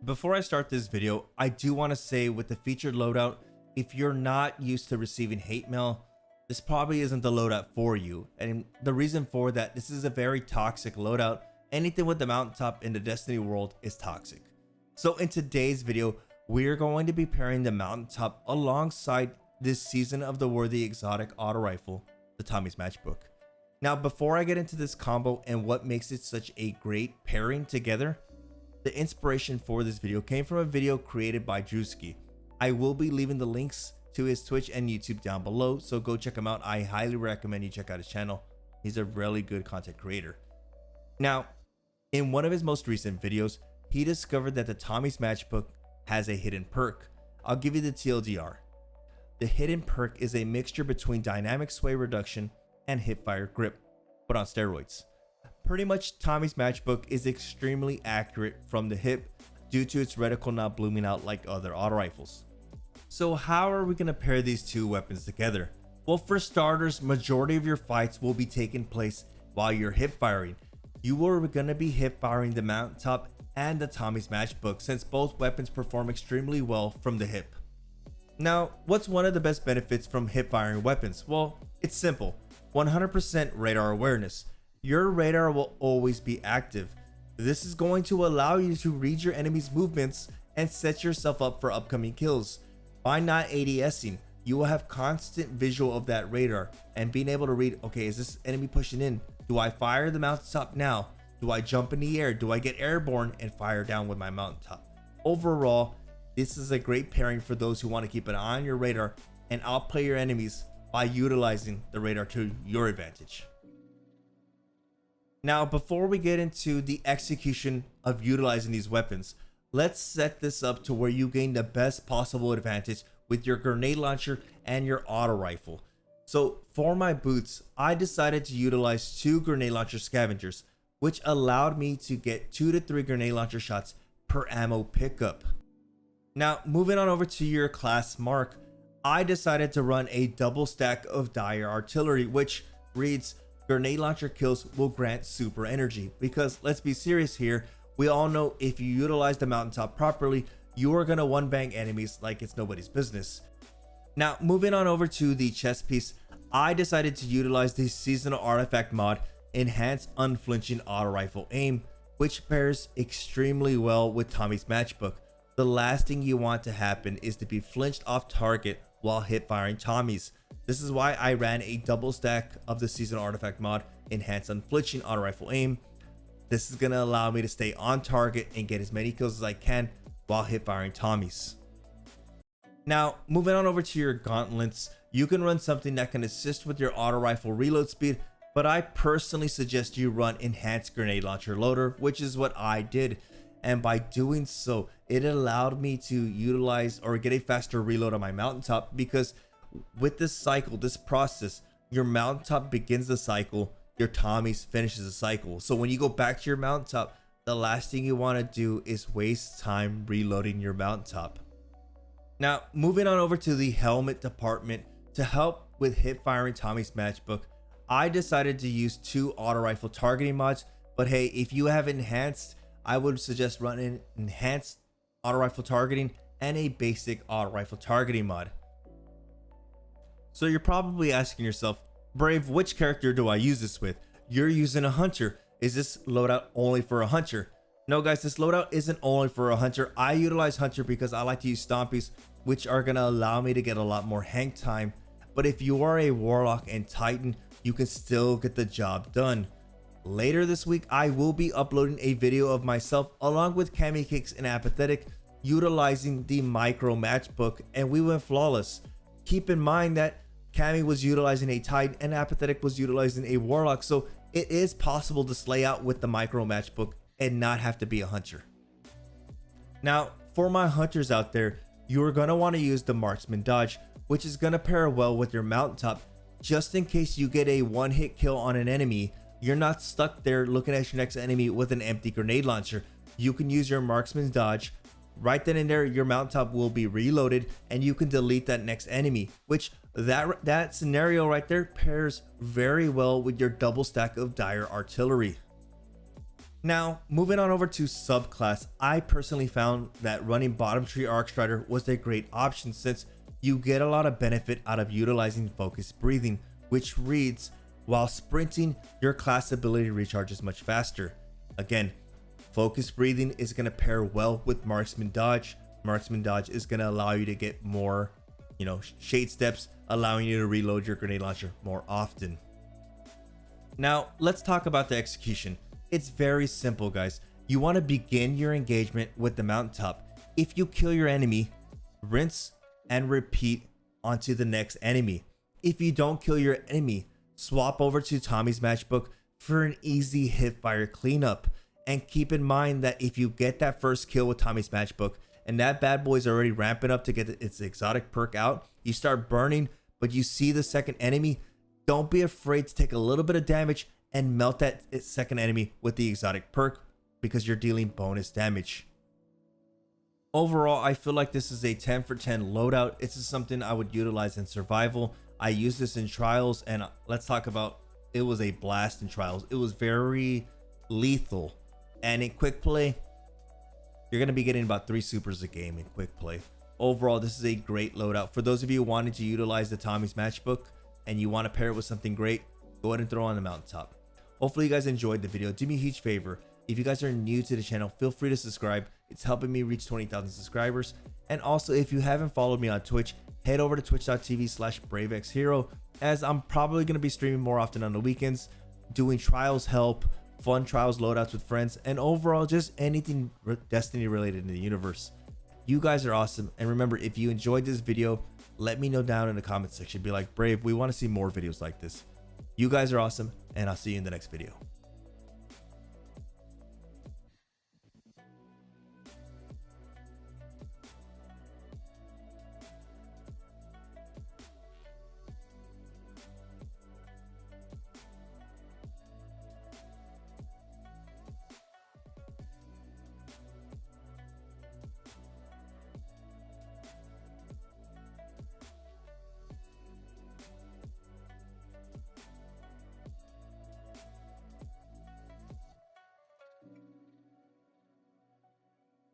Before I start this video, I do want to say with the featured loadout, if you're not used to receiving hate mail, this probably isn't the loadout for you. And the reason for that, this is a very toxic loadout. Anything with the mountaintop in the Destiny world is toxic. So in today's video, we're going to be pairing the mountaintop alongside this season of the worthy exotic auto rifle, the Tommy's Matchbook. Now, before I get into this combo and what makes it such a great pairing together, the inspiration for this video came from a video created by Drewski. I will be leaving the links to his Twitch and YouTube down below, so go check him out. I highly recommend you check out his channel. He's a really good content creator. Now, in one of his most recent videos, he discovered that the Tommy's Matchbook has a hidden perk. I'll give you the TLDR. The hidden perk is a mixture between dynamic sway reduction and hipfire grip, but on steroids. Pretty much Tommy's Matchbook is extremely accurate from the hip due to its reticle not blooming out like other auto rifles. So how are we going to pair these two weapons together? Well, for starters, majority of your fights will be taking place while you're hip firing. You are going to be hip firing the mountaintop and the Tommy's Matchbook, since both weapons perform extremely well from the hip. Now, what's one of the best benefits from hip firing weapons? Well, it's simple. 100% radar awareness. Your radar will always be active. This is going to allow you to read your enemy's movements and set yourself up for upcoming kills. By not ADSing, you will have constant visual of that radar and being able to read, okay, is this enemy pushing in? Do I fire the mountaintop now? Do I jump in the air? Do I get airborne and fire down with my mountaintop? Overall, this is a great pairing for those who want to keep an eye on your radar and outplay your enemies by utilizing the radar to your advantage. Now, before we get into the execution of utilizing these weapons, let's set this up to where you gain the best possible advantage with your grenade launcher and your auto rifle. So for my boots, I decided to utilize 2 grenade launcher scavengers, which allowed me to get 2 to 3 grenade launcher shots per ammo pickup. Now, moving on over to your class mark, I decided to run a double stack of dire artillery, which reads, grenade launcher kills will grant super energy, because let's be serious here, we all know if you utilize the mountaintop properly, you are going to one bang enemies like it's nobody's business. Now, moving on over to the chest piece, I decided to utilize the seasonal artifact mod, enhanced unflinching auto rifle aim, which pairs extremely well with Tommy's Matchbook. The last thing you want to happen is to be flinched off target while hip firing Tommy's. This is why I ran a double stack of the seasonal artifact mod, enhanced unflinching auto rifle aim. This is going to allow me to stay on target and get as many kills as I can while hip firing Tommy's. Now, moving on over to your gauntlets, you can run something that can assist with your auto rifle reload speed, but I personally suggest you run enhanced grenade launcher loader, which is what I did. And by doing so, it allowed me to utilize or get a faster reload on my mountaintop, because with this cycle, this process, your mountaintop begins the cycle, your Tommy's finishes the cycle. So when you go back to your mountaintop, the last thing you want to do is waste time reloading your mountaintop. Now, moving on over to the helmet department, to help with hip firing Tommy's Matchbook, I decided to use 2 auto rifle targeting mods. But hey, if you have enhanced, I would suggest running enhanced auto rifle targeting and a basic auto rifle targeting mod. So you're probably asking yourself, Brave, which character do I use this with? You're using a hunter. Is this loadout only for a hunter? No guys, this loadout isn't only for a hunter. I utilize hunter because I like to use stompies, which are going to allow me to get a lot more hang time. But if you are a warlock and titan, you can still get the job done. Later this week, I will be uploading a video of myself along with Cammy Kicks and Apathetic utilizing the micro matchbook, and we went flawless. Keep in mind that Cammy was utilizing a Titan and Apathetic was utilizing a Warlock, so it is possible to slay out with the micro matchbook and not have to be a hunter. Now, for my hunters out there, you are going to want to use the marksman dodge, which is going to pair well with your mountaintop, just in case you get a one-hit kill on an enemy. You're not stuck there looking at your next enemy with an empty grenade launcher. You can use your marksman's dodge. Right then and there, your mountaintop will be reloaded and you can delete that next enemy, which that scenario right there pairs very well with your double stack of dire artillery. Now, moving on over to subclass, I personally found that running bottom tree arc strider was a great option since you get a lot of benefit out of utilizing focused breathing, which reads, while sprinting, your class ability recharges much faster. Again, focused breathing is going to pair well with marksman dodge. Marksman dodge is going to allow you to get more, shade steps, allowing you to reload your grenade launcher more often. Now, let's talk about the execution. It's very simple, guys. You want to begin your engagement with the mountaintop. If you kill your enemy, rinse and repeat onto the next enemy. If you don't kill your enemy, swap over to Tommy's matchbook for an easy hipfire cleanup. And keep in mind that if you get that first kill with Tommy's matchbook and that bad boy is already ramping up to get its exotic perk out, you start burning, but you see the second enemy, don't be afraid to take a little bit of damage and melt that second enemy with the exotic perk because you're dealing bonus damage. Overall, I feel like this is a 10 for 10 loadout. This is something I would utilize in survival. I use this in trials, and let's talk about, it was a blast in trials. It was very lethal. And in quick play, you're going to be getting about 3 supers a game in quick play. Overall, this is a great loadout. For those of you wanting to utilize the Tommy's matchbook and you want to pair it with something great, go ahead and throw on the mountaintop. Hopefully you guys enjoyed the video. Do me a huge favor. If you guys are new to the channel, feel free to subscribe. It's helping me reach 20,000 subscribers. And also, if you haven't followed me on Twitch, head over to twitch.tv/BRAVEXHERO, as I'm probably going to be streaming more often on the weekends, doing trials help, fun trials loadouts with friends, and overall just anything Destiny related in the universe. You guys are awesome. And remember, if you enjoyed this video, let me know down in the comment section. Be like, Brave, we want to see more videos like this. You guys are awesome, and I'll see you in the next video.